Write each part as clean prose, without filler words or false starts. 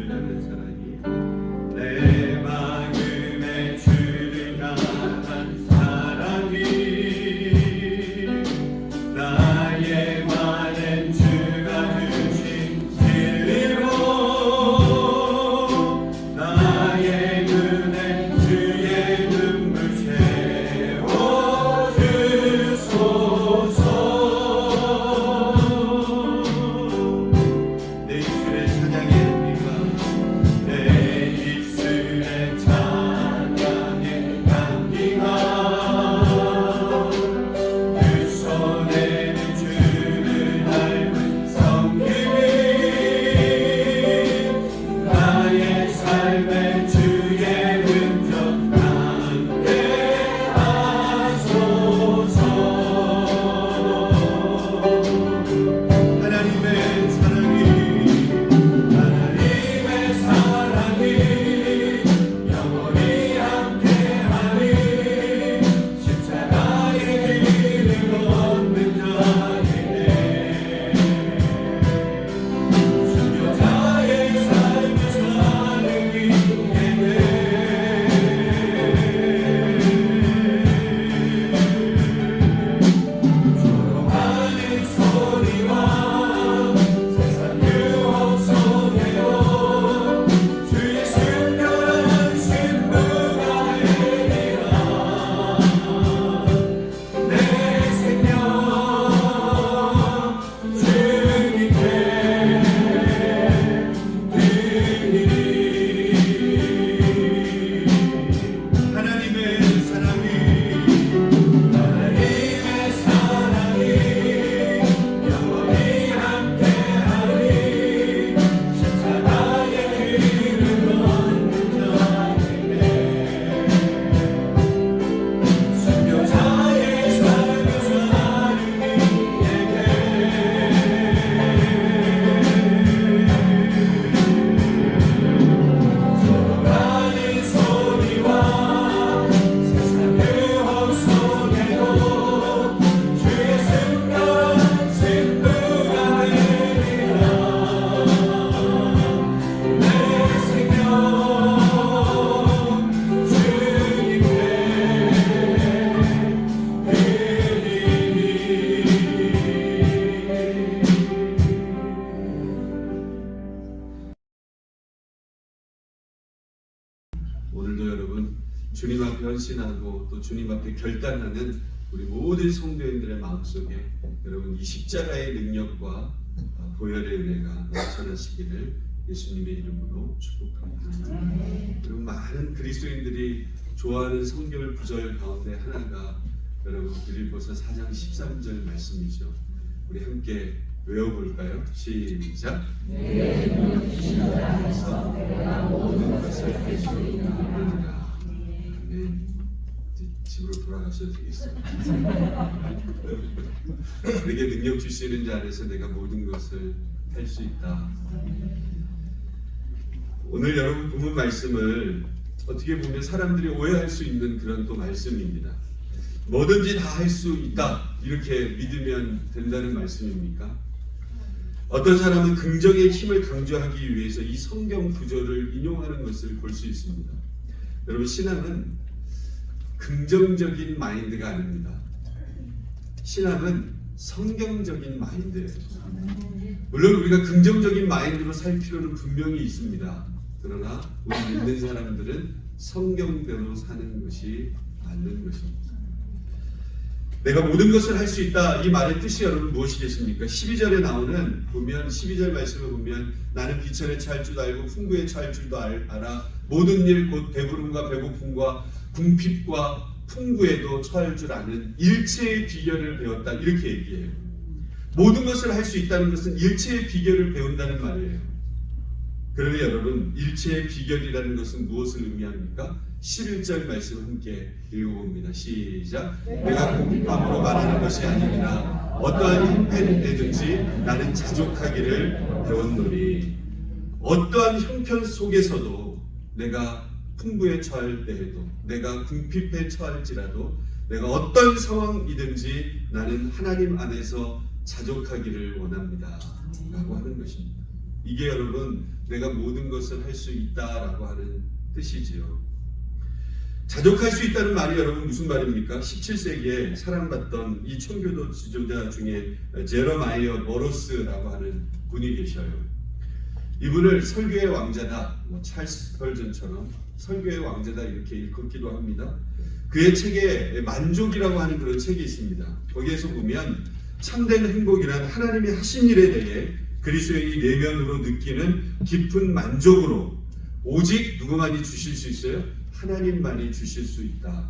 주라는 사랑이 내 마음에 주를 향한 사랑이 나의 말엔 주가 주신 진리로 나의 눈에 주의 눈물 채워주소서. 내 입술에 찬양의 향기가 내 입술에 찬양의 향기가 두 손에는 주를 닮은 성김이 나의 삶에 주의 흔적 남게 하소서. 하나님의 사랑이 영원히 함께하리. 십자가의 길을 걷는 자에게 순교자의 삶을 사는 이에게 조롱하는 소리와 세상 유혹 속에도 주의 순결한 신부가 되리라. 내 생명 주님께 드리리. 하나님의 사랑이 영원히 함께하리. 십자가의 길을 걷는 자에게 순교자의 삶을 사는 이에게 조롱하는 소리와 세상 유혹 속에도 주의 순결한 신부가 되리라. 내 생명 주님께 오늘도 여러분 주님 앞에 헌신하고 또 주님 앞에 결단하는 우리 모든 성도인들의 마음속에 여러분 이 십자가의 능력과 보혈의 은혜가 넘쳐나시기를 예수님의 이름으로 축복합니다. 그리고 많은 그리스도인들이 좋아하는 성경 구절 가운데 하나가 여러분 빌립보서 4장 13절 말씀이죠. 우리 함께 외워볼까요? 시작. 내 눈을 주신 자 안에서 내가 모든 것을 할 수 있느니라. 아멘. 이제 집으로 돌아가셔도 되겠습니다. 내게 능력 주시는 자 안에서 내가 모든 것을 할 수 있다. 오늘 여러분 본문 말씀을 어떻게 보면 사람들이 오해할 수 있는 그런 또 말씀입니다. 뭐든지 다 할 수 있다 이렇게 믿으면 된다는 말씀입니까? 어떤 사람은 긍정의 힘을 강조하기 위해서 이 성경 구절을 인용하는 것을 볼 수 있습니다. 여러분 신앙은 긍정적인 마인드가 아닙니다. 신앙은 성경적인 마인드예요. 물론 우리가 긍정적인 마인드로 살 필요는 분명히 있습니다. 그러나 우리 믿는 사람들은 성경대로 사는 것이 맞는 것입니다. 내가 모든 것을 할 수 있다 이 말의 뜻이 여러분 무엇이겠습니까? 12절에 나오는 보면 12절 말씀을 보면 나는 비천에 처할 줄도 알고 풍부에 처할 줄도 알아 모든 일 곧 배부름과 배고픔과 궁핍과 풍부에도 처할 줄 아는 일체의 비결을 배웠다 이렇게 얘기해요. 모든 것을 할 수 있다는 것은 일체의 비결을 배운다는 말이에요. 그러면 여러분 일체의 비결이라는 것은 무엇을 의미합니까? 11절 말씀 함께 읽어봅니다. 시작. 내가 궁핍함으로 말하는 것이 아니니라 어떠한 형편이든지 나는 자족하기를 배웠노니. 어떠한 형편 속에서도 내가 풍부에 처할 때에도 내가 궁핍에 처할지라도 내가 어떤 상황이든지 나는 하나님 안에서 자족하기를 원합니다 라고 하는 것입니다. 이게 여러분 내가 모든 것을 할 수 있다라고 하는 뜻이지요. 자족할 수 있다는 말이 여러분 무슨 말입니까? 17세기에 사랑받던 이 청교도 지도자 중에 제러마이어 머로스라고 하는 분이 계셔요. 이분을 설교의 왕자다, 찰스 스펄전처럼 설교의 왕자다 이렇게 일컫기도 합니다. 그의 책에 만족이라고 하는 그런 책이 있습니다. 거기에서 보면 참된 행복이란 하나님이 하신 일에 대해 그리스도인이 내면으로 느끼는 깊은 만족으로 오직 누구만이 주실 수 있어요? 하나님만이 주실 수 있다.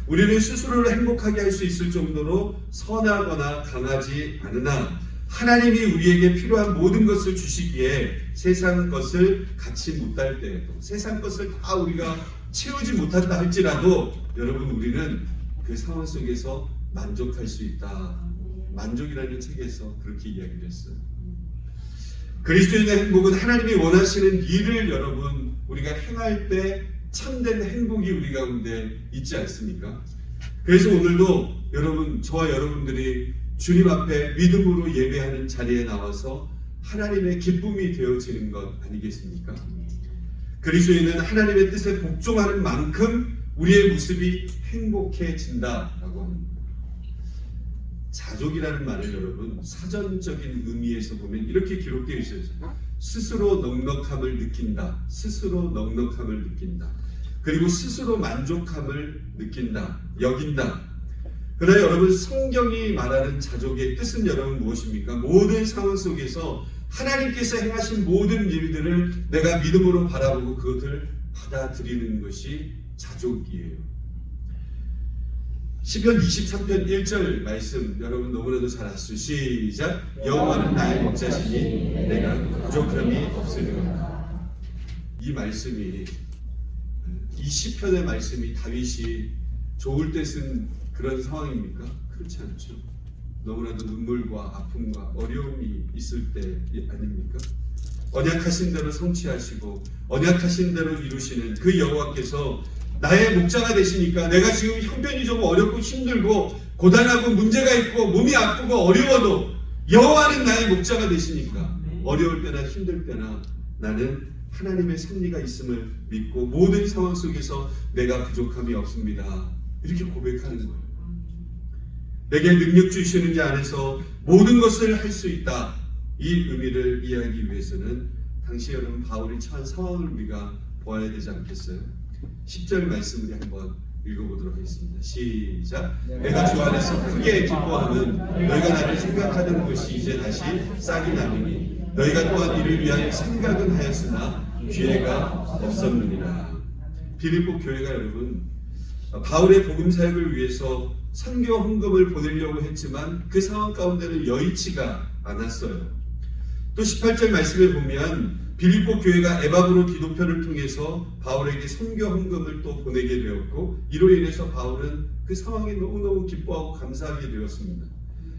우리는 스스로를 행복하게 할 수 있을 정도로 선하거나 강하지 않으나 하나님이 우리에게 필요한 모든 것을 주시기에 세상 것을 갖지 못할 때에도 세상 것을 다 우리가 채우지 못한다 할지라도 여러분 우리는 그 상황 속에서 만족할 수 있다. 만족이라는 책에서 그렇게 이야기를 했어요. 그리스도인의 행복은 하나님이 원하시는 일을 여러분 우리가 행할 때 참된 행복이 우리 가운데 있지 않습니까? 그래서 오늘도 여러분 저와 여러분들이 주님 앞에 믿음으로 예배하는 자리에 나와서 하나님의 기쁨이 되어지는 것 아니겠습니까? 그리스도인은 하나님의 뜻에 복종하는 만큼 우리의 모습이 행복해진다라고 합니다. 자족이라는 말을 여러분 사전적인 의미에서 보면 이렇게 기록되어 있어요. 스스로 넉넉함을 느낀다. 스스로 넉넉함을 느낀다. 그리고 스스로 만족함을 느낀다. 여긴다. 그러나 여러분 성경이 말하는 자족의 뜻은 여러분 무엇입니까? 모든 상황 속에서 하나님께서 행하신 모든 일들을 내가 믿음으로 바라보고 그것을 받아들이는 것이 자족이에요. 시편 23편 1절 말씀 여러분 너무나도 잘 아시죠? 시작! 여호와는 나의 목자시니 내가 부족함이 없으리로다. 이 말씀이 이 시편의 말씀이 다윗이 좋을 때 쓴 그런 상황입니까? 그렇지 않죠. 너무나도 눈물과 아픔과 어려움이 있을 때 아닙니까? 언약하신 대로 성취하시고 언약하신 대로 이루시는 그 여호와께서 나의 목자가 되시니까 내가 지금 형편이 좀 어렵고 힘들고 고단하고 문제가 있고 몸이 아프고 어려워도 여호와는 나의 목자가 되시니까 어려울 때나 힘들 때나 나는 하나님의 섭리가 있음을 믿고 모든 상황 속에서 내가 부족함이 없습니다. 이렇게 고백하는 거예요. 내게 능력 주시는 자 안에서 모든 것을 할 수 있다. 이 의미를 이해하기 위해서는 당시 여러분 바울이 처한 상황을 우리가 보아야 되지 않겠어요? 10절 말씀 우리 한번 읽어보도록 하겠습니다. 시작! 내가 주 안에서 크게 기뻐하면 너희가 나를 생각하는 것이 이제 다시 싹이 나느니 너희가 또한 이를 위하여 생각은 하였으나 기회가 없었느니라. 빌립보 교회가 여러분 바울의 복음 사역을 위해서 선교 헌금을 보내려고 했지만 그 상황 가운데는 여의치가 않았어요. 또 18절 말씀에 보면 빌립보 교회가 에바브로 기도편을 통해서 바울에게 선교 헌금을 또 보내게 되었고 이로 인해서 바울은 그 상황에 너무너무 기뻐하고 감사하게 되었습니다.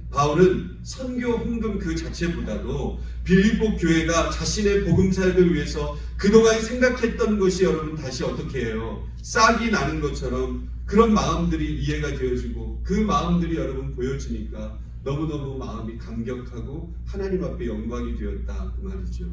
바울은 선교 헌금 그 자체보다도 빌립보 교회가 자신의 복음 사역을 위해서 그동안 생각했던 것이 여러분 다시 어떻게 해요? 싹이 나는 것처럼 그런 마음들이 이해가 되어지고 그 마음들이 여러분 보여지니까 너무너무 마음이 감격하고 하나님 앞에 영광이 되었다 그 말이죠.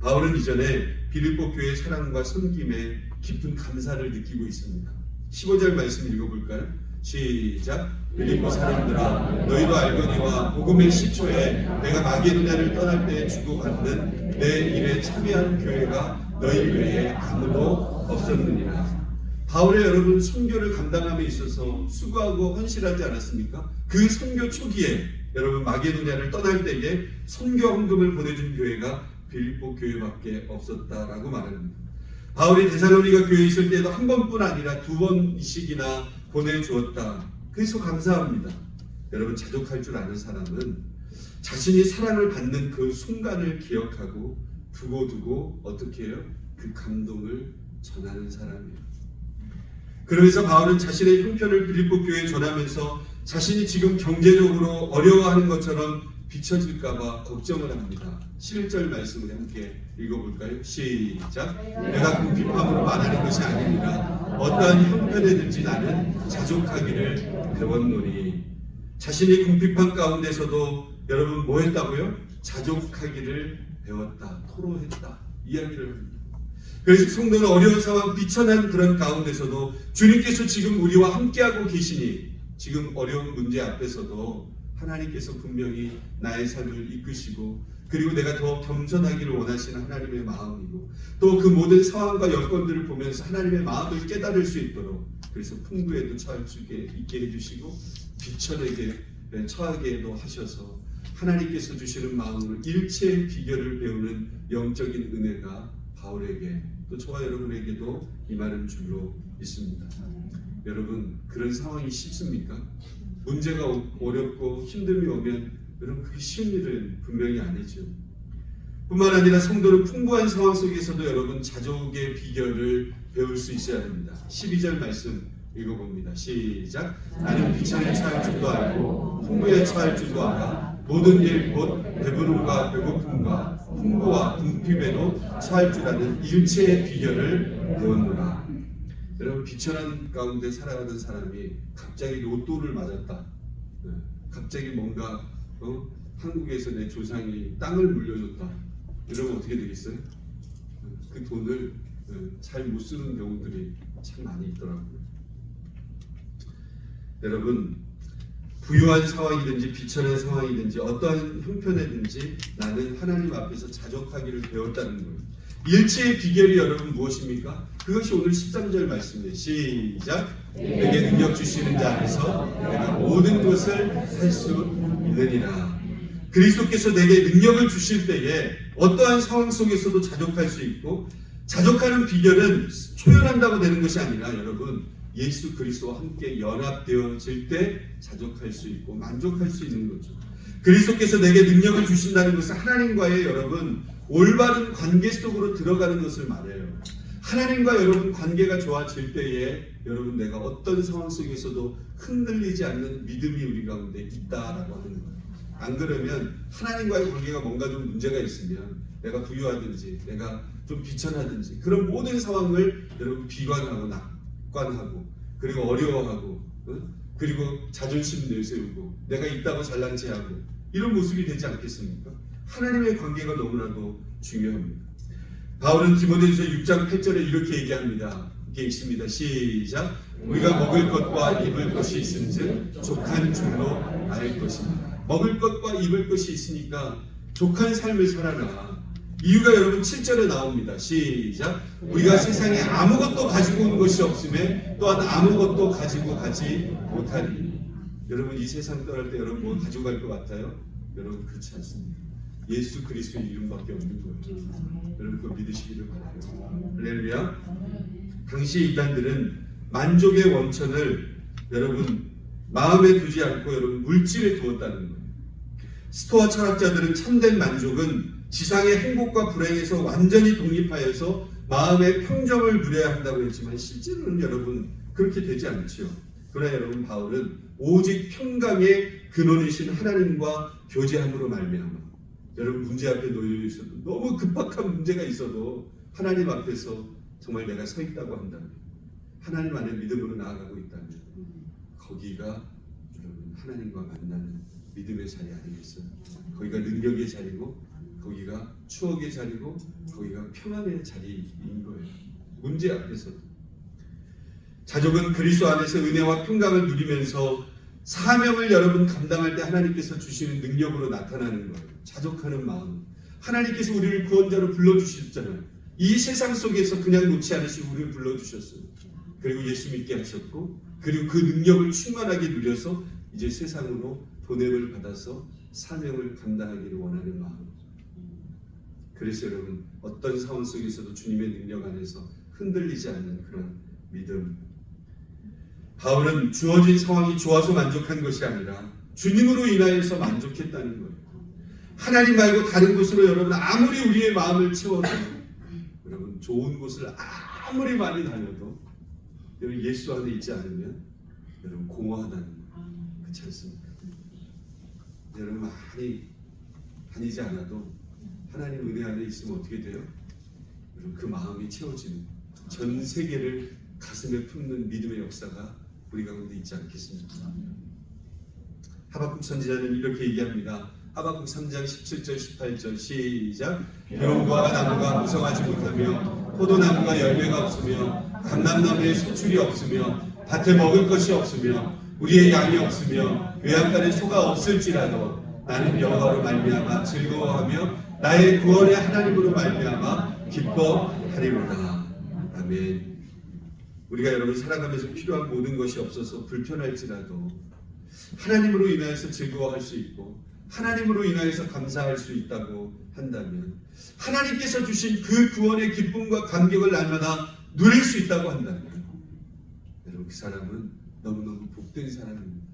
바울은 이전에 빌립보 교회의 사랑과 섬김에 깊은 감사를 느끼고 있습니다. 15절 말씀 읽어볼까요? 시작! 빌립보 사람들아 너희도 알거니와 복음의 시초에 내가 마게도냐를 떠날 때 주고받는 내 일에 참여한 교회가 너희 외에 아무도 없었느니라. 바울의 여러분 선교를 감당함에 있어서 수고하고 헌신하지 않았습니까? 그 선교 초기에 여러분 마게도냐를 떠날 때에 선교 헌금을 보내준 교회가 빌립보 교회밖에 없었다라고 말합니다. 바울이 데살로니가 교회에 있을 때도 한 번뿐 아니라 2번씩이나 보내주었다. 그래서 감사합니다. 여러분 자족할 줄 아는 사람은 자신이 사랑을 받는 그 순간을 기억하고 두고두고 어떻게 해요? 그 감동을 전하는 사람이에요. 그러면서 바울은 자신의 형편을 빌립보 교회에 전하면서 자신이 지금 경제적으로 어려워하는 것처럼 비춰질까봐 걱정을 합니다. 11절 말씀을 함께 읽어볼까요? 시작! 내가 궁핍함으로 말하는 것이 아니니라 어떠한 형편에든지 나는 자족하기를 배웠노니. 자신이 궁핍한 가운데서도 여러분 뭐 했다고요? 자족하기를 배웠다, 토로했다 이야기를 합니다. 그래서 성도는 어려운 상황, 비천한 그런 가운데서도 주님께서 지금 우리와 함께하고 계시니 지금 어려운 문제 앞에서도 하나님께서 분명히 나의 삶을 이끄시고 그리고 내가 더 겸손하기를 원하시는 하나님의 마음이고 또 그 모든 상황과 여건들을 보면서 하나님의 마음을 깨달을 수 있도록 그래서 풍부에도 처할 수 있게 해주시고 비천에게 처하게도 하셔서 하나님께서 주시는 마음으로 일체의 비결을 배우는 영적인 은혜가 바울에게 또 저와 여러분에게도 임하는 줄로 믿습니다. 여러분 그런 상황이 쉽습니까? 문제가 어렵고 힘듦이 오면 여러분 그게 쉬운 일은 분명히 아니죠. 뿐만 아니라 성도는 풍부한 상황 속에서도 여러분 자족의 비결을 배울 수 있어야 합니다. 12절 말씀 읽어봅니다. 시작. 나는 비천에 처할 줄도 알고 풍부에 처할 줄도 알아. 모든 일 곧 배부름과 배고픔과 풍부와 궁핍에도 처할 줄 아는 일체의 비결을 배웠노라. 여러분 비천한 가운데 살아가던 사람이 갑자기 로또를 맞았다. 갑자기 뭔가 한국에서 내 조상이 땅을 물려줬다. 이러면 어떻게 되겠어요? 그 돈을 잘 못 쓰는 경우들이 참 많이 있더라고요. 여러분 부유한 상황이든지 비천한 상황이든지 어떠한 형편이든지 나는 하나님 앞에서 자족하기를 배웠다는 거예요. 일체의 비결이 여러분 무엇입니까? 그것이 오늘 13절 말씀이에요. 시작. 내게 능력 주시는 자 안에서 내가 모든 것을 할 수 있느니라. 그리스도께서 내게 능력을 주실 때에 어떠한 상황 속에서도 자족할 수 있고 자족하는 비결은 초연한다고 되는 것이 아니라 여러분 예수 그리스도와 함께 연합되어질 때 자족할 수 있고 만족할 수 있는 거죠. 그리스도께서 내게 능력을 주신다는 것은 하나님과의 여러분 올바른 관계 속으로 들어가는 것을 말해요. 하나님과 여러분 관계가 좋아질 때에 여러분 내가 어떤 상황 속에서도 흔들리지 않는 믿음이 우리 가운데 있다라고 하는 거예요. 안 그러면 하나님과의 관계가 뭔가 좀 문제가 있으면 내가 부유하든지 내가 좀 비천하든지 그런 모든 상황을 여러분 비관하고 낙관하고 그리고 어려워하고 그리고 자존심 내세우고 내가 있다고 잘난 체하고 이런 모습이 되지 않겠습니까? 하나님의 관계가 너무나도 중요합니다. 바울은 디모데후서 6장 8절에 이렇게 얘기합니다. 이게 있습니다. 시작. 우리가 먹을 것과 입을 것이 있은즉 족한 줄로 알 것입니다. 먹을 것과 입을 것이 있으니까 족한 삶을 살아라. 이유가 여러분 7절에 나옵니다. 시작. 우리가 세상에 아무것도 가지고 온 것이 없음에 또한 아무것도 가지고 가지 못하리. 여러분 이 세상 떠날 때 여러분 뭐 가지고 갈 것 같아요? 여러분 그렇지 않습니다. 예수 그리스도의 이름밖에 없는 거예요. 여러분 그거 믿으시기를 바라요. 할렐루야. 당시 이단들은 만족의 원천을 여러분 마음에 두지 않고 여러분 물질에 두었다는 거예요. 스토아 철학자들은 참된 만족은 지상의 행복과 불행에서 완전히 독립하여서 마음의 평정을 누려야 한다고 했지만 실제로는 여러분 그렇게 되지 않죠. 그러나 여러분 바울은 오직 평강의 근원이신 하나님과 교제함으로 말미암아 여러분 문제 앞에 놓여 있어도 너무 급박한 문제가 있어도 하나님 앞에서 정말 내가 서 있다고 한다면 하나님 안에 믿음으로 나아가고 있다면 거기가 여러분 하나님과 만나는 믿음의 자리 아니겠어요? 거기가 능력의 자리고 거기가 추억의 자리고 거기가 평안의 자리인 거예요. 문제 앞에서도. 자족은 그리스도 안에서 은혜와 평강을 누리면서 사명을 여러분 감당할 때 하나님께서 주시는 능력으로 나타나는 거예요. 자족하는 마음. 하나님께서 우리를 구원자로 불러주셨잖아요. 이 세상 속에서 그냥 놓지 않으시고 우리를 불러주셨어요. 그리고 예수 믿게 하셨고 그리고 그 능력을 충만하게 누려서 이제 세상으로 보냄을 받아서 사명을 감당하기를 원하는 마음. 그래서 여러분 어떤 상황 속에서도 주님의 능력 안에서 흔들리지 않는 그런 믿음. 바울은 주어진 상황이 좋아서 만족한 것이 아니라 주님으로 인하여서 만족했다는 거예요. 하나님 말고 다른 곳으로 여러분 아무리 우리의 마음을 채워도 여러분 좋은 곳을 아무리 많이 다녀도 여러분 예수 안에 있지 않으면 여러분 공허하다는 거예요. 그렇지 않습니까? 여러분 많이 다니지 않아도 하나님 은혜 안에 있으면 어떻게 돼요? 여러분 그 마음이 채워지는 전 세계를 가슴에 품는 믿음의 역사가 우리 가운데 있지 않겠습니까? 하박국 선지자는 이렇게 얘기합니다. 하박국 3장 17절 18절 시작. 비록 나무가 무성하지 못하며 포도나무가 열매가 없으며 감람나무에 소출이 없으며 밭에 먹을 것이 없으며 우리의 양이 없으며 외양간에 소가 없을지라도 나는 여호와로 말미암아 즐거워하며 나의 구원의 하나님으로 말미암아 기뻐하리로다. 아멘. 우리가 여러분 살아가면서 필요한 모든 것이 없어서 불편할지라도 하나님으로 인하여서 즐거워할 수 있고 하나님으로 인하여서 감사할 수 있다고 한다면, 하나님께서 주신 그 구원의 기쁨과 감격을 날마다 누릴 수 있다고 한다면, 여러분 그 사람은 너무너무 복된 사람입니다.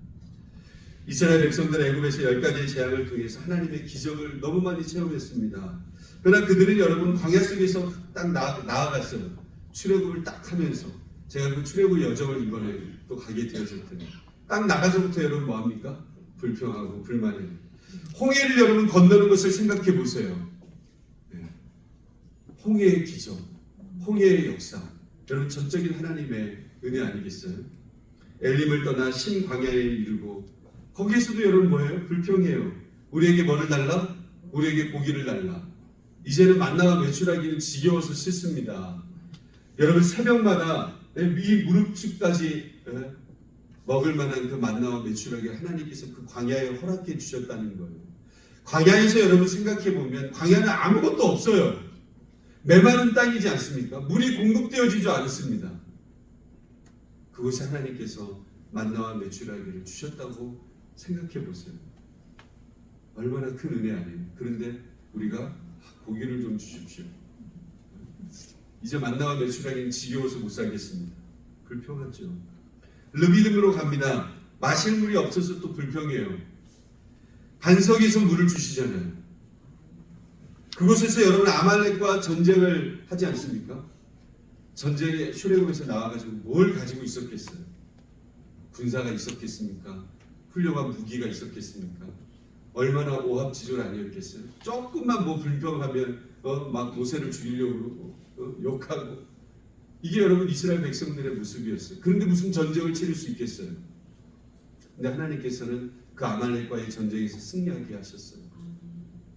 이스라엘 백성들 애굽에서 10가지의 재앙을 통해서 하나님의 기적을 너무 많이 체험했습니다. 그러나 그들은 여러분 광야 속에서 딱 나아갔어요. 출애굽을 딱 하면서, 제가 그 출애굽 여정을 이번에 또 가게 되었을 텐데, 딱 나가서부터 여러분 뭐합니까? 불평하고 불만해요. 홍해를 여러분 건너는 것을 생각해 보세요. 네. 홍해의 기적, 홍해의 역사, 여러분 전적인 하나님의 은혜 아니겠어요? 엘림을 떠나 신광야에 이르고 거기에서도 여러분 뭐예요? 불평해요. 우리에게 뭐를 달라? 우리에게 고기를 달라. 이제는 만나와 메추라기는 지겨워서 싫습니다. 여러분 새벽마다 위 무릎쯤까지 먹을 만한 그 만나와 메추라기 하나님께서 그 광야에 허락해 주셨다는 거예요. 광야에서 여러분 생각해 보면 광야는 아무것도 없어요. 메마른 땅이지 않습니까? 물이 공급되어지지 않습니다. 그곳에 하나님께서 만나와 메추라기를 주셨다고 생각해 보세요. 얼마나 큰 은혜 아니에요. 그런데 우리가 고기를 좀 주십시오. 이제 만나와 메추라기는 지겨워서 못 살겠습니다. 불평하죠. 르비딤으로 갑니다. 마실 물이 없어서 또 불평해요. 반석에서 물을 주시잖아요. 그곳에서 여러분 아말렉과 전쟁을 하지 않습니까? 전쟁에 출애굽에서 나와가지고 뭘 가지고 있었겠어요? 군사가 있었겠습니까? 훌륭한 무기가 있었겠습니까? 얼마나 오합지졸 아니었겠어요? 조금만 뭐 불평하면 막 모세를 죽이려고 그러고 욕하고, 이게 여러분 이스라엘 백성들의 모습이었어요. 그런데 무슨 전쟁을 치를 수 있겠어요? 근데 하나님께서는 그 아말렉과의 전쟁에서 승리하게 하셨어요.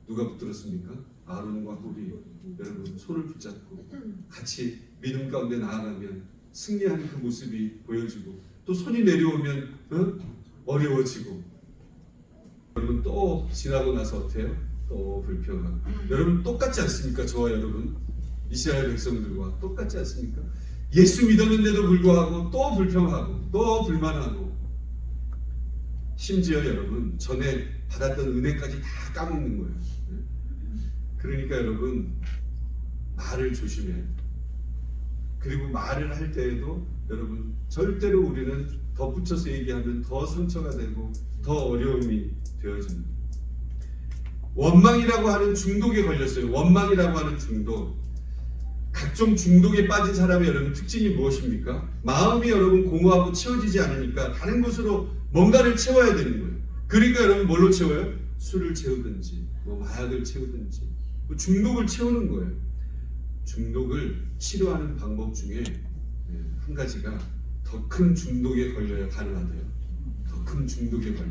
누가 붙들었습니까? 아론과 홀이 여러분 손을 붙잡고 같이 믿음 가운데 나아가면 승리하는 그 모습이 보여지고, 또 손이 내려오면 어려워지고, 여러분 또 지나고 나서 어때요? 또 불평하고. 여러분 똑같지 않습니까? 저와 여러분 이스라엘 백성들과 똑같지 않습니까? 예수 믿었는데도 불구하고 또 불평하고 또 불만하고, 심지어 여러분 전에 받았던 은혜까지 다 까먹는 거예요. 그러니까 여러분 말을 조심해요. 그리고 말을 할 때에도 여러분 절대로 우리는 덧붙여서 얘기하면 더 상처가 되고 더 어려움이 되어집니다. 원망이라고 하는 중독에 걸렸어요. 원망이라고 하는 중독. 각종 중독에 빠진 사람의 여러분 특징이 무엇입니까? 마음이 여러분 공허하고 채워지지 않으니까 다른 것으로 뭔가를 채워야 되는 거예요. 그러니까 여러분 뭘로 채워요? 술을 채우든지 뭐 마약을 채우든지 뭐 중독을 채우는 거예요. 중독을 치료하는 방법 중에 한 가지가 더 큰 중독에 걸려야 가능하대요. 더 큰 중독에 걸려.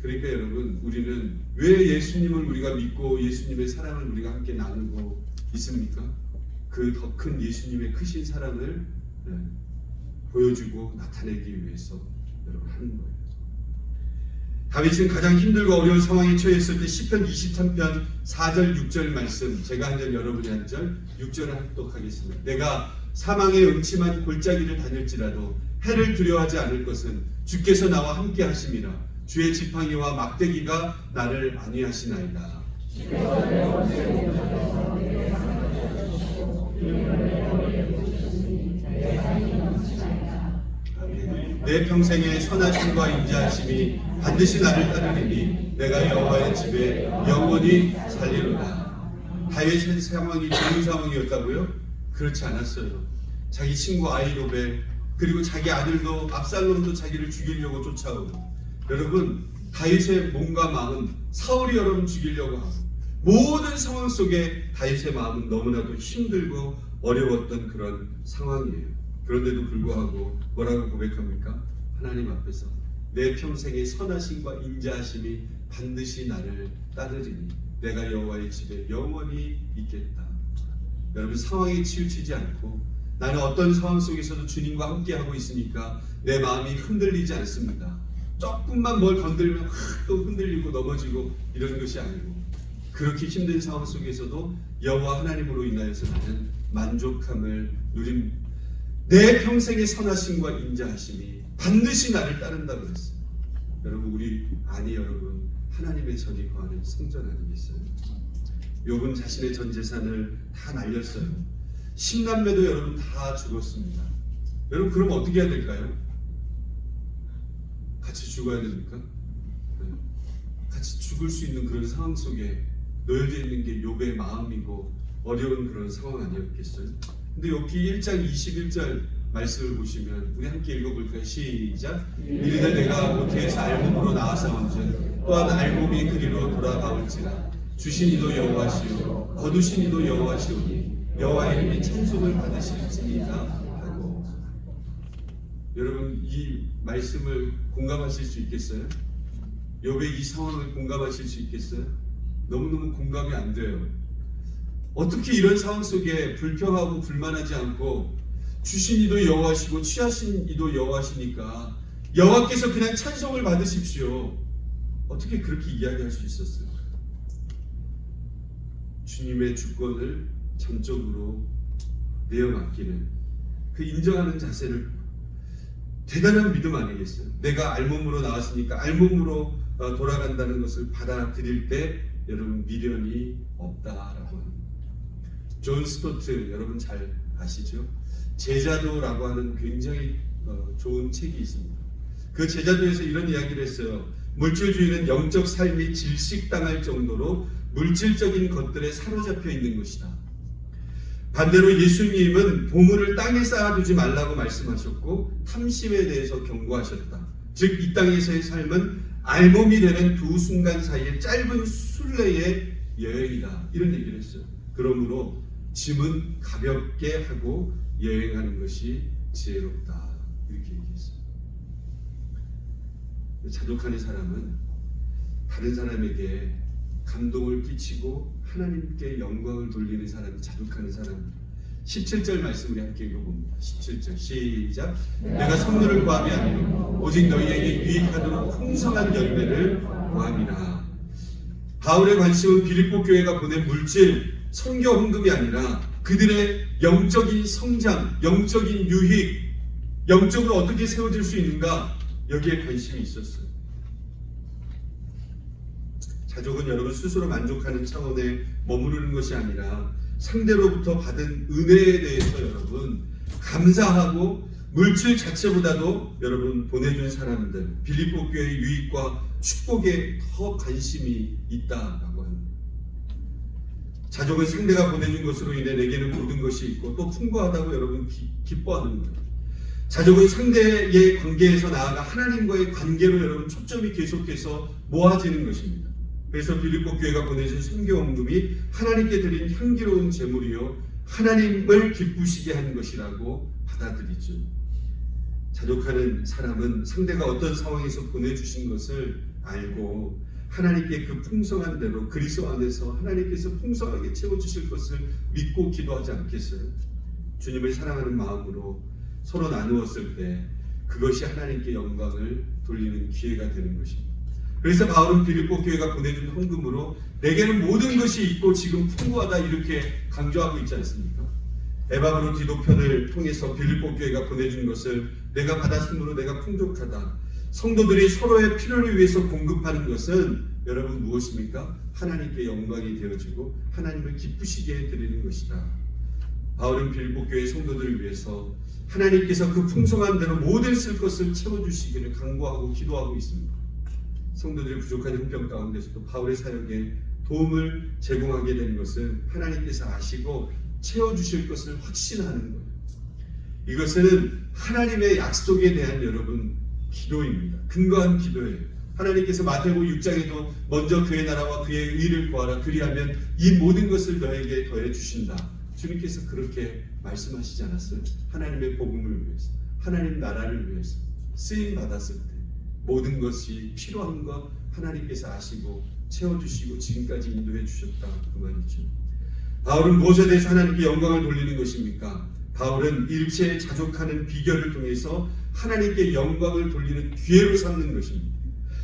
그러니까 여러분 우리는 왜 예수님을 우리가 믿고 예수님의 사랑을 우리가 함께 나누고 있습니까? 그 더 큰 예수님의 크신 사랑을 보여주고 나타내기 위해서 여러분 하는 거예요. 다윗은 가장 힘들고 어려운 상황에 처했을 때 시편 23편 4절 6절 말씀, 제가 한 절 여러분이 한 절 6절을 합독하겠습니다. 내가 사망의 음침한 골짜기를 다닐지라도 해를 두려워하지 않을 것은 주께서 나와 함께 하심이라. 주의 지팡이와 막대기가 나를 안위하시나이다. 내 평생의 선하심과 인자하심이 반드시 나를 따르리니 내가 여호와의 집에 영원히 살리로다. 다윗의 상황이 좋은 상황이었다고요? 그렇지 않았어요. 자기 친구 아히도벨, 그리고 자기 아들도 압살롬도 자기를 죽이려고 쫓아오고, 여러분 다윗의 몸과 마음, 사울이 여러분 죽이려고 하고, 모든 상황 속에 다윗의 마음은 너무나도 힘들고 어려웠던 그런 상황이에요. 그런데도 불구하고 뭐라고 고백합니까? 하나님 앞에서 내 평생의 선하심과 인자하심이 반드시 나를 따르리니 내가 여호와의 집에 영원히 있겠다. 여러분, 상황에 치우치지 않고 나는 어떤 상황 속에서도 주님과 함께하고 있으니까 내 마음이 흔들리지 않습니다. 조금만 뭘 건들면 또 흔들리고 넘어지고 이러는 것이 아니고, 그렇게 힘든 상황 속에서도 여호와 하나님으로 인하여서 나는 만족함을 누림, 내 평생의 선하심과 인자하심이 반드시 나를 따른다고 했어요. 여러분, 우리 아니 여러분, 하나님의 전이 거하는 성전 아니겠어요? 욥은 자신의 전 재산을 다 날렸어요. 10남매도 여러분 다 죽었습니다. 여러분, 그럼 어떻게 해야 될까요? 같이 죽어야 됩니까? 네. 같이 죽을 수 있는 그런 상황 속에 놓여져 있는 게 욥의 마음이고 어려운 그런 상황 아니었겠어요? 근데 욥기 1장 21절 말씀을 보시면 우리 함께 읽어볼까요? 시작. 이르되 내가 모태에서 알몸으로 나아사온즉 또한 알몸이 그리로 돌아가올지라 주신 이도 여호와시오 거두신 이도 여호와시오니 여호와의 이름이 찬송을 받으실지니라 하고. 여러분, 이 말씀을 공감하실 수 있겠어요? 욥의 이 상황을 공감하실 수 있겠어요? 너무너무 공감이 안 돼요. 어떻게 이런 상황 속에 불평하고 불만하지 않고 주신 이도 여호와시고 취하신 이도 여호와시니까 여호와께서 그냥 찬송을 받으십시오. 어떻게 그렇게 이야기할 수 있었어요? 주님의 주권을 전적으로 내어맡기는 그 인정하는 자세를, 대단한 믿음 아니겠어요? 내가 알몸으로 나왔으니까 알몸으로 돌아간다는 것을 받아들일 때 여러분 미련이 없다라고 합니다. 존 스토트 여러분 잘 아시죠? 제자도라고 하는 굉장히 좋은 책이 있습니다. 그 제자도에서 이런 이야기를 했어요. 물질주의는 영적 삶이 질식당할 정도로 물질적인 것들에 사로잡혀 있는 것이다. 반대로 예수님은 보물을 땅에 쌓아두지 말라고 말씀하셨고 탐심에 대해서 경고하셨다. 즉 이 땅에서의 삶은 알몸이 되는 두 순간 사이의 짧은 순례의 여행이다. 이런 얘기를 했어요. 그러므로 짐은 가볍게 하고 여행하는 것이 지혜롭다. 이렇게 얘기했어요. 자족하는 사람은 다른 사람에게 감동을 끼치고 하나님께 영광을 돌리는 사람이 자족하는 사람. 17절 말씀 우리 함께 읽어봅니다. 17절 시작. 내가 선물을 구함이 아니요 오직 너희에게 유익하도록 풍성한 열매를 구함이라. 바울의 관심은 빌립보 교회가 보낸 물질, 선교 헌금이 아니라 그들의 영적인 성장, 영적인 유익, 영적으로 어떻게 세워질 수 있는가, 여기에 관심이 있었어요. 자족은 여러분 스스로 만족하는 차원에 머무르는 것이 아니라 상대로부터 받은 은혜에 대해서 여러분 감사하고 물질 자체보다도 여러분 보내준 사람들, 빌립보 교회의 유익과 축복에 더 관심이 있다라고 합니다. 자족은 상대가 보내준 것으로 인해 내게는 모든 것이 있고 또 풍부하다고 여러분 기뻐하는 거예요. 자족은 상대의 관계에서 나아가 하나님과의 관계로 여러분 초점이 계속해서 모아지는 것입니다. 그래서 빌립보 교회가 보내준 선교헌금이 하나님께 드린 향기로운 제물이요 하나님을 기쁘시게 하는 것이라고 받아들이죠. 자족하는 사람은 상대가 어떤 상황에서 보내주신 것을 알고 하나님께 그 풍성한 대로 그리스도 안에서 하나님께서 풍성하게 채워주실 것을 믿고 기도하지 않겠어요? 주님을 사랑하는 마음으로 서로 나누었을 때 그것이 하나님께 영광을 돌리는 기회가 되는 것입니다. 그래서 바울은 빌립보 교회가 보내준 헌금으로 내게는 모든 것이 있고 지금 풍부하다 이렇게 강조하고 있지 않습니까? 에바브로 디도편을 통해서 빌립보 교회가 보내준 것을 내가 받았으므로 내가 풍족하다. 성도들이 서로의 필요를 위해서 공급하는 것은 여러분 무엇입니까? 하나님께 영광이 되어지고 하나님을 기쁘시게 드리는 것이다. 바울은 빌립보 교회 성도들을 위해서 하나님께서 그 풍성한 대로 모든 쓸 것을 채워주시기를 간구하고 기도하고 있습니다. 성도들이 부족한 형편 가운데서도 바울의 사역에 도움을 제공하게 된 것을 하나님께서 아시고 채워주실 것을 확신하는 거예요. 이것은 하나님의 약속에 대한 여러분 기도입니다. 근거한 기도예요. 하나님께서 마태복음 6장에도 먼저 그의 나라와 그의 의를 구하라 그리하면 이 모든 것을 너에게 더해 주신다. 주님께서 그렇게 말씀하시지 않았어요? 하나님의 복음을 위해서, 하나님 나라를 위해서 쓰임 받았을 때 모든 것이 필요한 것 하나님께서 아시고 채워주시고 지금까지 인도해 주셨다 그 말이죠. 바울은 무엇에 대해서 하나님께 영광을 돌리는 것입니까? 바울은 일체에 자족하는 비결을 통해서 하나님께 영광을 돌리는 기회로 삼는 것입니다.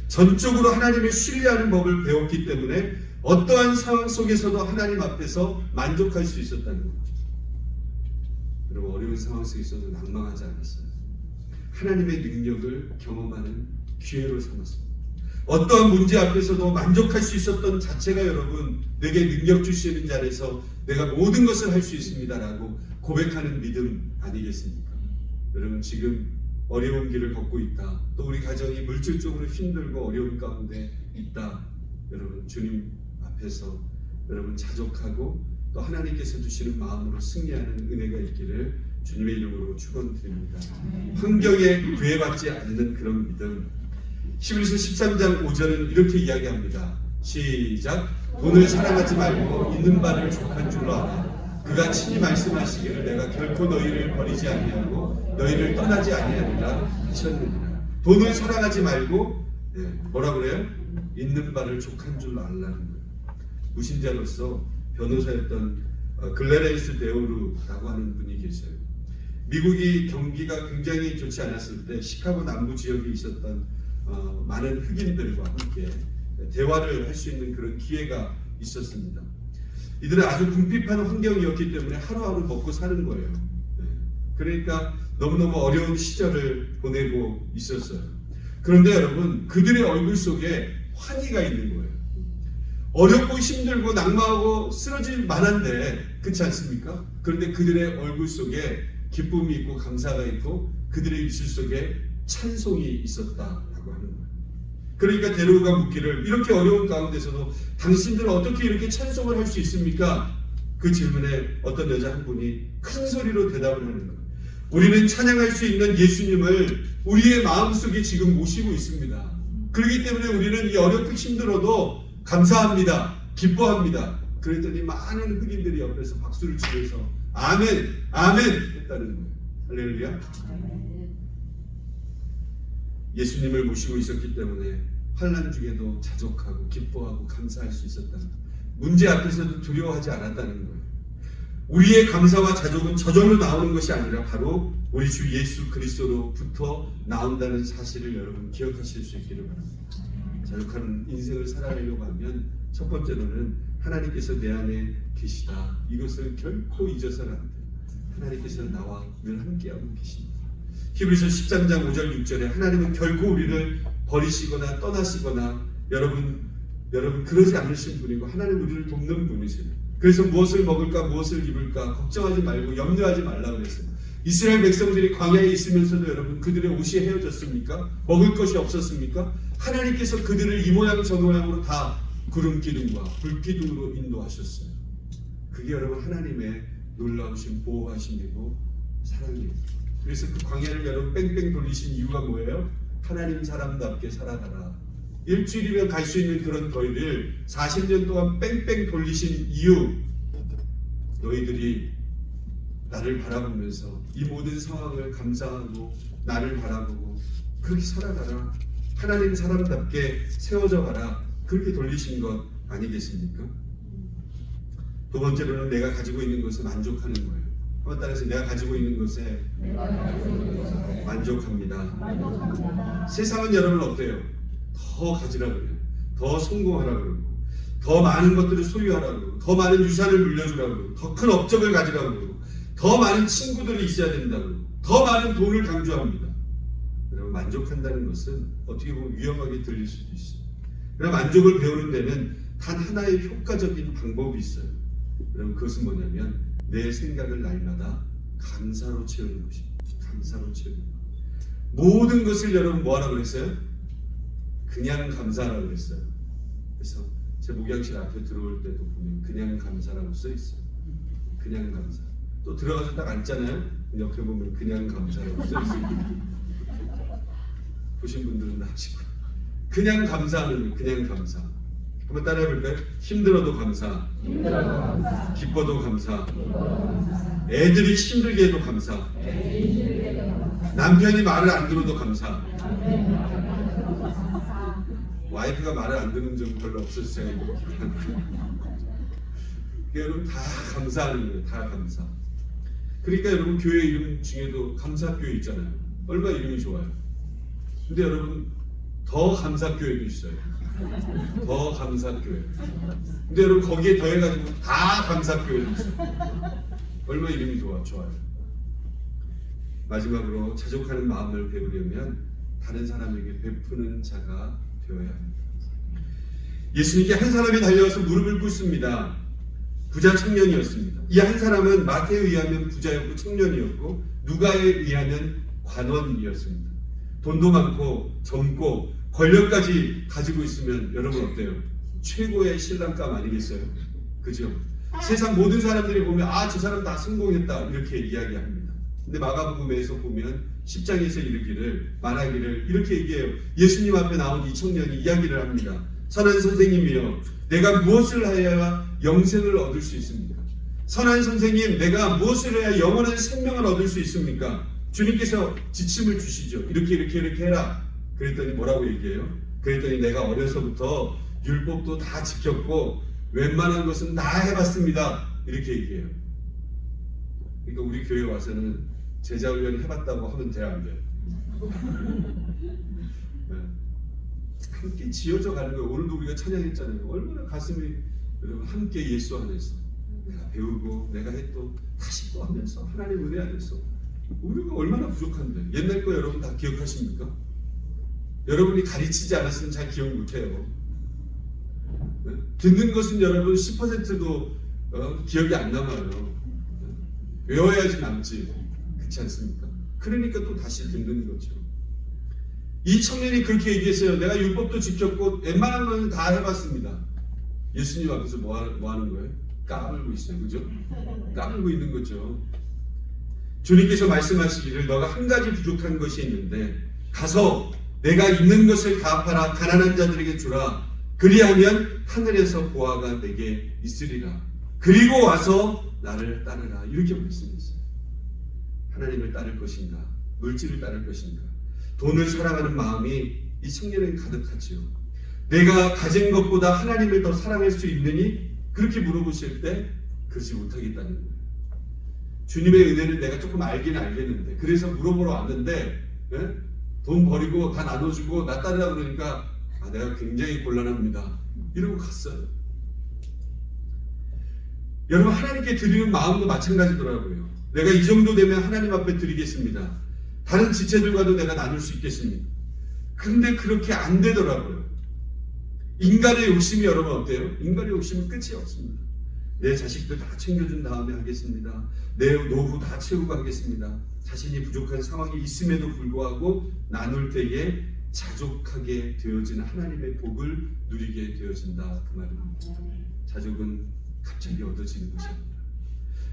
전적으로 하나님을 신뢰하는 법을 배웠기 때문에 어떠한 상황 속에서도 하나님 앞에서 만족할 수 있었다는 거죠. 여러분, 어려운 상황 속에서도 낭망하지 않았어요. 하나님의 능력을 경험하는 기회로 삼았습니다. 어떠한 문제 앞에서도 만족할 수 있었던 자체가 여러분, 내게 능력 주시는 자에서 내가 모든 것을 할 수 있습니다라고 고백하는 믿음 아니겠습니까? 여러분, 지금 어려운 길을 걷고 있다, 또 우리 가정이 물질적으로 힘들고 어려운 가운데 있다, 여러분 주님 앞에서 여러분 자족하고 또 하나님께서 주시는 마음으로 승리하는 은혜가 있기를 주님의 이름으로 축원드립니다. 환경에 구애받지 않는 그런 믿음. 히브리서 13장 5절은 이렇게 이야기합니다. 시작. 돈을 사랑하지 말고 있는 바를 족한 줄로 알아. 그가 친히 말씀하시기를 내가 결코 너희를 버리지 아니하고 너희를 떠나지 아니하리라 하셨느니라. 돈을 사랑하지 말고 뭐라 그래요? 있는 바를 족한 줄로 알라는 거예요. 무신자로서 변호사였던 글레레이스 데오르라고 하는 분이 계세요. 미국이 경기가 굉장히 좋지 않았을 때 시카고 남부 지역에 있었던 많은 흑인들과 함께 대화를 할 수 있는 그런 기회가 있었습니다. 이들은 아주 궁핍한 환경이었기 때문에 하루하루 먹고 사는 거예요. 그러니까 너무너무 어려운 시절을 보내고 있었어요. 그런데 여러분, 그들의 얼굴 속에 환희가 있는 거예요. 어렵고 힘들고 낭망하고 쓰러질 만한데, 그렇지 않습니까? 그런데 그들의 얼굴 속에 기쁨이 있고 감사가 있고 그들의 입술 속에 찬송이 있었다라고 하는 거예요. 그러니까 데로가 묻기를, 이렇게 어려운 가운데서도 당신들은 어떻게 이렇게 찬송을 할 수 있습니까? 그 질문에 어떤 여자 한 분이 큰 소리로 대답을 하는 거예요. 우리는 찬양할 수 있는 예수님을 우리의 마음속에 지금 모시고 있습니다. 그렇기 때문에 우리는 이 어렵고 힘들어도 감사합니다, 기뻐합니다. 그랬더니 많은 흑인들이 옆에서 박수를 치면서 아멘, 아멘 했다는 거예요. 할렐루야. 예수님을 모시고 있었기 때문에 환난 중에도 자족하고 기뻐하고 감사할 수 있었다는 거예요. 문제 앞에서도 두려워하지 않았다는 거예요. 우리의 감사와 자족은 저절로 나오는 것이 아니라 바로 우리 주 예수 그리스도로부터 나온다는 사실을 여러분 기억하실 수 있기를 바랍니다. 자족하는 인생을 살아가려고 하면 첫 번째로는 하나님께서 내 안에 계시다, 이것을 결코 잊어서는 안 돼요. 하나님께서 나와 늘 함께하고 계십니다. 히브리서 13장 5절 6절에 하나님은 결코 우리를 버리시거나 떠나시거나 여러분 그러지 않으신 분이고 하나님 우리를 돕는 분이세요. 그래서 무엇을 먹을까 무엇을 입을까 걱정하지 말고 염려하지 말라고 그랬어요. 이스라엘 백성들이 광야에 있으면서도 여러분 그들의 옷이 헤어졌습니까? 먹을 것이 없었습니까? 하나님께서 그들을 이 모양 저 모양으로 다 구름 기둥과 불 기둥으로 인도하셨어요. 그게 여러분 하나님의 놀라우신 보호하심이고 사랑이에요. 그래서 그 광야를 여러분 뺑뺑 돌리신 이유가 뭐예요? 하나님 사람답게 살아가라. 일주일이면 갈 수 있는 그런 거리를 40년 동안 뺑뺑 돌리신 이유, 너희들이 나를 바라보면서 이 모든 상황을 감사하고 나를 바라보고 그렇게 살아가라. 하나님 사람답게 세워져 가라. 그렇게 돌리신 것 아니겠습니까? 두 번째로는 내가 가지고 있는 것에 만족하는 거예요. 한번 따라서 내가 가지고 있는 것에 만족합니다. 세상은 여러분 어때요? 더 가지라 그래요. 더 성공하라 그러고 더 많은 것들을 소유하라 그러고 더 많은 유산을 물려주라 그러고 더 큰 업적을 가지라 그러고 더 많은 친구들이 있어야 된다고 더 많은 돈을 강조합니다. 여러분 만족한다는 것은 어떻게 보면 위험하게 들릴 수도 있어요. 그러나 만족을 배우는 데는 단 하나의 효과적인 방법이 있어요. 여러분 그것은 뭐냐면 내 생각을 날마다 감사로 채우는 것입니다. 감사로 채우는 것. 모든 것을 여러분 뭐하라고 그랬어요? 그냥 감사라고 그랬어요. 그래서 제 목양실 앞에 들어올 때도 보면 그냥 감사라고 써 있어요. 그냥 감사. 또 들어가서 딱 앉잖아요. 옆에 보면 그냥 감사라고 써 있어요. 보신 분들은 아시고 그냥 감사하는 거예요. 그냥 감사. 한번 따라해 볼까요? 힘들어도 감사. 기뻐도 감사. 애들이 힘들게 해도 감사. 남편이 말을 안 들어도 감사. 와이프가 말을 안 듣는 적은 별로 없어서 제가 이거 기억하는데 여러분 다 감사하는 거예요. 다 감사. 그러니까 여러분 교회 이름 중에도 감사교회 있잖아요. 얼마나 이름이 좋아요. 근데 여러분 더 감사교회도 있어요. 더 감사교회. 근데 여러분 거기에 더해가지고 다 감사교회도 있어요. 얼마나 이름이 좋아요. 마지막으로 자족하는 마음을 배우려면 다른 사람에게 베푸는 자가 되어야 합니다. 예수님께 한 사람이 달려와서 무릎을 꿇습니다. 부자 청년이었습니다. 이 한 사람은 마태에 의하면 부자였고 청년이었고 누가에 의하면 관원이었습니다. 돈도 많고 젊고 권력까지 가지고 있으면 여러분 어때요? 최고의 신랑감 아니겠어요? 그죠? 세상 모든 사람들이 보면 저 사람 다 성공했다 이렇게 이야기합니다. 근데 마가복음에서 보면 10장에서 말하기를 이렇게 얘기해요. 예수님 앞에 나온 이 청년이 이야기를 합니다. 선한 선생님이여, 내가 무엇을 해야 영생을 얻을 수 있습니까? 선한 선생님, 내가 무엇을 해야 영원한 생명을 얻을 수 있습니까? 주님께서 지침을 주시죠. 이렇게 해라. 그랬더니 뭐라고 얘기해요? 그랬더니 내가 어려서부터 율법도 다 지켰고 웬만한 것은 다 해봤습니다. 이렇게 얘기해요. 그러니까 우리 교회 와서는 제자훈련 해봤다고 하면 돼요, 안 돼요? 함께 지어져 가는 거예요. 오늘도 우리가 찬양했잖아요. 얼마나 가슴이 여러분 함께 예수 안에서 내가 배우고 내가 했고 다시 또 하면서 하나님 은혜 안에서 우리가 얼마나 부족한데. 옛날 거 여러분 다 기억하십니까? 여러분이 가르치지 않았으면 잘 기억 못해요. 듣는 것은 여러분 10%도 기억이 안 남아요. 외워야지 남지. 그렇지 않습니까? 그러니까 또 다시 듣는 거죠. 이 청년이 그렇게 얘기했어요. 내가 율법도 지켰고 웬만한 건 다 해봤습니다. 예수님 앞에서 뭐 하는 거예요? 까불고 있어요. 그죠? 까불고 있는 거죠. 주님께서 말씀하시기를 너가 한 가지 부족한 것이 있는데 가서 내가 있는 것을 다 팔아 가난한 자들에게 주라. 그리하면 하늘에서 보화가 내게 있으리라. 그리고 와서 나를 따르라. 이렇게 말씀했어요. 하나님을 따를 것인가? 물질을 따를 것인가? 돈을 사랑하는 마음이 이 청년에게 가득하지요. 내가 가진 것보다 하나님을 더 사랑할 수 있느니? 그렇게 물어보실 때 그러지 못하겠다는 거예요. 주님의 은혜는 내가 조금 알긴 알겠는데 그래서 물어보러 왔는데 돈 버리고 다 나눠주고 나 따르라 그러니까 내가 굉장히 곤란합니다. 이러고 갔어요. 여러분 하나님께 드리는 마음도 마찬가지더라고요. 내가 이 정도 되면 하나님 앞에 드리겠습니다. 다른 지체들과도 내가 나눌 수 있겠습니다. 그런데 그렇게 안 되더라고요. 인간의 욕심이 여러분 어때요? 인간의 욕심은 끝이 없습니다. 내 자식들 다 챙겨준 다음에 하겠습니다. 내 노후 다 채우고 하겠습니다. 자신이 부족한 상황이 있음에도 불구하고 나눌 때에 자족하게 되어지는 하나님의 복을 누리게 되어진다. 그 말입니다. 자족은 갑자기 얻어지는 것이 아니라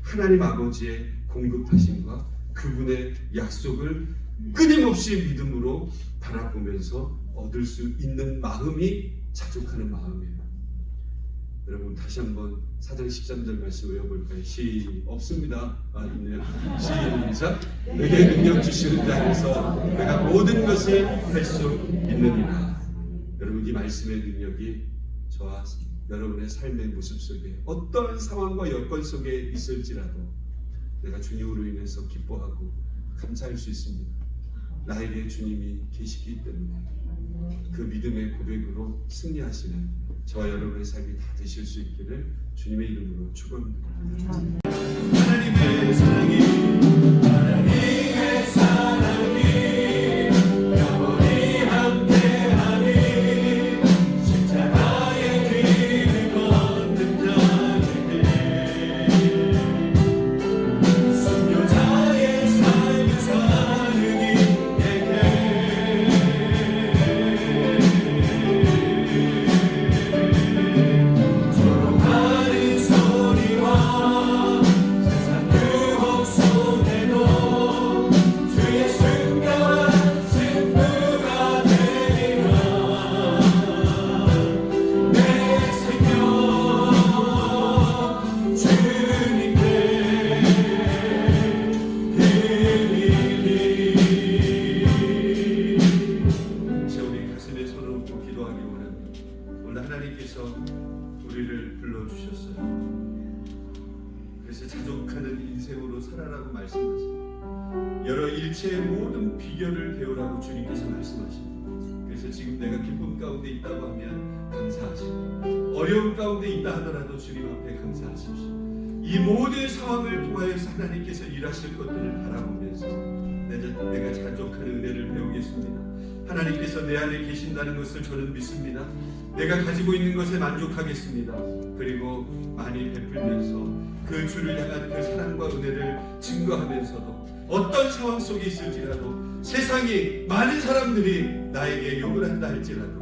하나님 아버지의 공급하심과 그분의 약속을 끊임없이 믿음으로 바라보면서 얻을 수 있는 마음이 자족하는 마음이에요. 여러분 다시 한번 4장 13절 말씀 외워볼까요? 없습니다. 있네요. 시작. 내게 능력 주시는 자 안에서 내가 모든 것을 할 수 있느니라. 여러분 이 말씀의 능력이 저와 여러분의 삶의 모습 속에 어떤 상황과 여건 속에 있을지라도 내가 주님으로 인해서 기뻐하고 감사할 수 있습니다. 나에게 주님이 계시기 때문에 그 믿음의 고백으로 승리하시는 저와 여러분의 삶이 다 되실 수 있기를 주님의 이름으로 축원합니다. 하나님의 사랑이 영원히 함께하니 십자가의 길을 걷는 자에게 순교자의 삶을 사는 이에게 조롱하는 소리와 세상 유혹 속 살아라고 말씀하십니다. 여러 일체의 모든 비결을 배우라고 주님께서 말씀하십니다. 그래서 지금 내가 기쁨 가운데 있다고 하면 감사하시고, 어려움 가운데 있다 하더라도 주님 앞에 감사하십시오. 이 모든 상황을 통하여서 하나님께서 일하실 것들을 바라보면서 내가 자족하는 은혜를 배우겠습니다. 하나님께서 내 안에 계신다는 것을 저는 믿습니다. 내가 가지고 있는 것에 만족하겠습니다. 그리고 많이 베풀면서 그 주를 향한 그 사랑과 은혜를 증거하면서도 어떤 상황 속에 있을지라도, 세상이 많은 사람들이 나에게 욕을 한다 할지라도,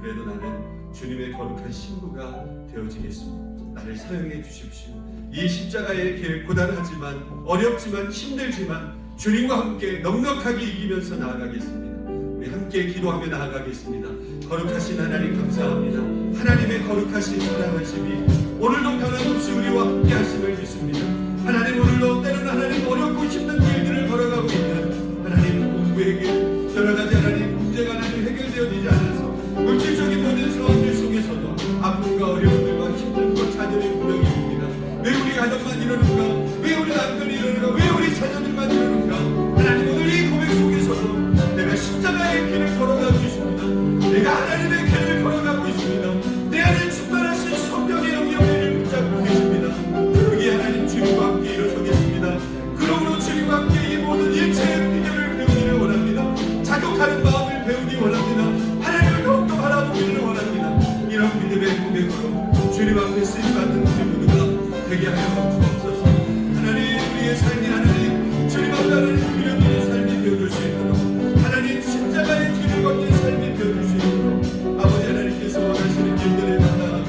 그래도 나는 주님의 거룩한 신부가 되어지겠습니다. 나를 사용해 주십시오. 이 십자가의 길, 고단하지만 어렵지만 힘들지만 주님과 함께 넉넉하게 이기면서 나아가겠습니다. 우리 함께 기도하며 나아가겠습니다. 거룩하신 하나님 감사합니다. 하나님의 거룩하신 사랑하심이 오늘도 변함없이 우리와 함께 하심을 믿습니다. 하나님, 오늘도 때로는 하나님 어렵고 힘든 길들을 걸어가고 있는 하나님 공부의 길, 여러 가지 하나님 문제가 하나님 해결되어지지 않아서 물질적인 모든 상황들 속에서도 아픔과 어려움들과 힘듦과 좌절의 무력이 옵니다. 왜 우리 가정만 이러는가? 왜 우리 남편이 이러는가? 왜 우리 자녀들만 이러는가? 하나님, 오늘 이 고백 속에서도 내가 십자가의 길을 걸어가고 있습니다. 내가 하나님의 길을 걸어가고 있습니다. 내 안에 충만하신 성령의 영역을 붙잡고 계십니다. 그러기에 하나님 주님과 함께 일어서겠습니다. 그러므로 주님과 함께 이 모든 일체의 비결을 배우기를 원합니다. 자족하는 마음을 배우기 원합니다. 하나님을 더욱더 바라보기를 원합니다. 이런 믿음의 고백으로 주님 앞에 쓰임받는 우리 모두가 되게 하여 주옵소서. 하나님, 우리의 삶이 하나님 주님 앞에 하나님 드려드리는 삶이 되어줄 수 있도록, 하나님 십자가의 길을 걷는 삶이 되어줄 수 있도록 아버지 하나님께서 원하시는 길들을 판단하고,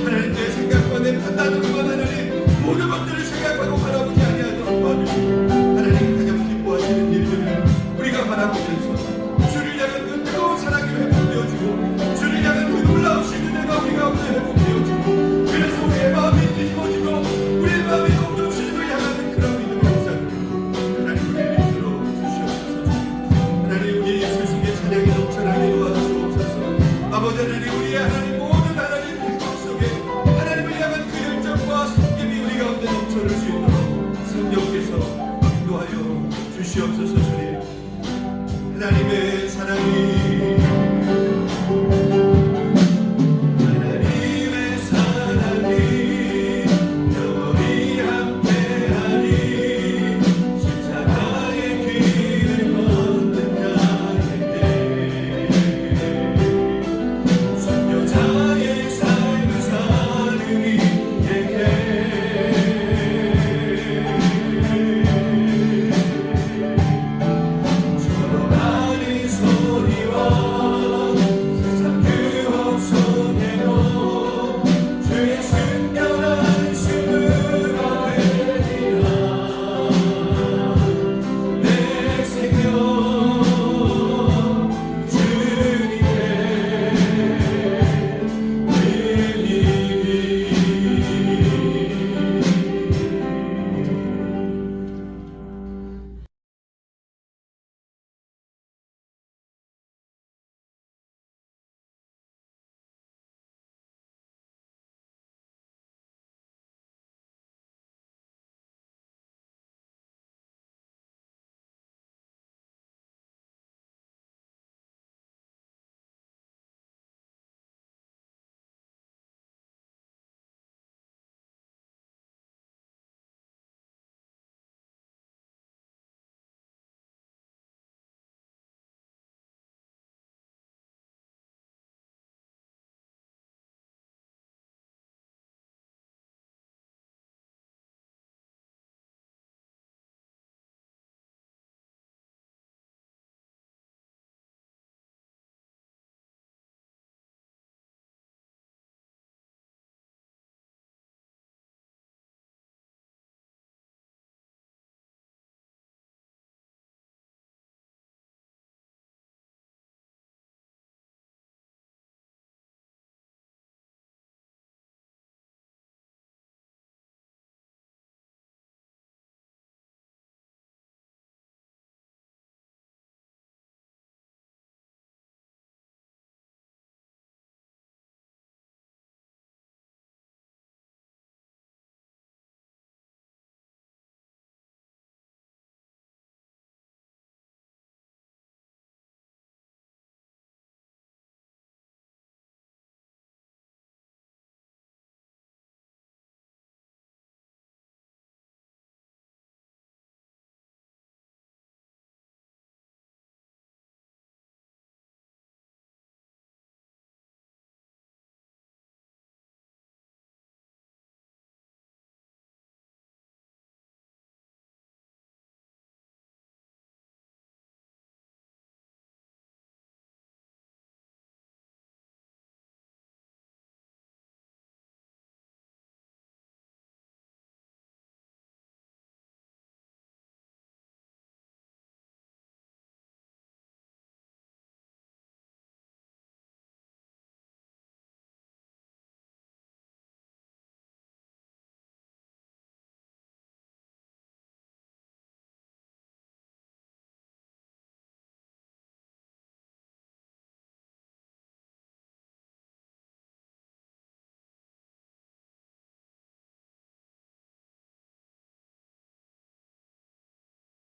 하나님 내 생각과 내 판단으로만 하나님 모든 것들을 생각하고 바라보지 아니하도록 도와주시고,